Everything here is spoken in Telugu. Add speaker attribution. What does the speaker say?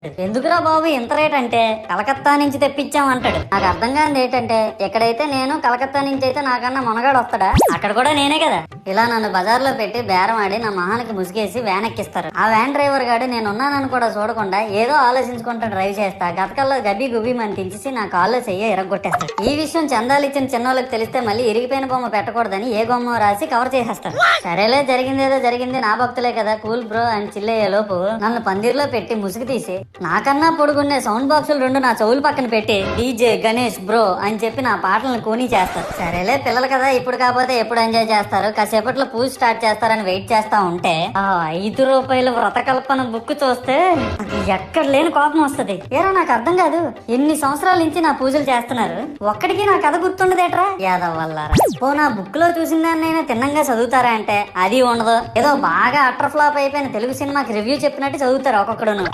Speaker 1: ఎందుకురా బాబు ఇంత రేట్ అంటే కలకత్తా నుంచి తెప్పించాం అంటాడు. నాకు అర్థం కానిది ఏంటంటే ఎక్కడైతే నేను కలకత్తా నుంచి అయితే నాకన్నా మునగాడు వస్తాడా, అక్కడ కూడా నేనే కదా. ఇలా నన్ను బజార్లో పెట్టి బేరం ఆడి నా మొహానికి ముసుగేసి వ్యాన్ ఎక్కిస్తారు. ఆ వ్యాన్ డ్రైవర్ గాడు నేను ఉన్నానని కూడా చూడకుండా ఏదో ఆలోచించుకుంటా డ్రైవ్ చేస్తా గతకల్లో గబ్బి గుబ్బి మని తెంచేసి నా కాల్లో చెయ్యి ఇరగొట్టేస్తాడు. ఈ విషయం చందాలు ఇచ్చిన చిన్నోళ్ళకి తెలిస్తే మళ్ళీ ఇరిగిపోయిన బొమ్మ పెట్టకూడదని ఏ బొమ్మ రాసి కవర్ చేసేస్తాడు. సరేలే జరిగిందేదో జరిగింది, నా భక్తులే కదా కూల్ బ్రో అని చిల్లయ్యే లోపు నన్ను పందిర్లో పెట్టి ముసుగు తీసి నాకన్నా పొడుగున్నే సౌండ్ బాక్సులు రెండు నా చెవులు పక్కన పెట్టి డీజే గణేష్ బ్రో అని చెప్పి నా పాటలను కూని చేస్తారు. సరేలే పిల్లలు కదా ఇప్పుడు కాకపోతే ఎప్పుడు ఎంజాయ్ చేస్తారు, కాసేపట్లో పూజ స్టార్ట్ చేస్తారని వెయిట్ చేస్తా ఉంటే ఆ ₹5 వ్రతకల్పన బుక్ చూస్తే ఎక్కడ లేని కోపం వస్తుంది. ఏరా నాకు అర్థం కాదు, ఎన్ని సంవత్సరాల నుంచి నా పూజలు చేస్తున్నారు, ఒక్కడికి నా కథ గుర్తుండదేట్రా యాదవ్ వల్లారా. ఓ నా బుక్ లో చూసిన దాన్నైనా తిన్నంగా చదువుతారా అంటే అది ఉండదు. ఏదో బాగా అటర్ ఫ్లాప్ అయిపోయిన తెలుగు సినిమాకి రివ్యూ చెప్పినట్టు చదువుతారు ఒక్కొక్కడును.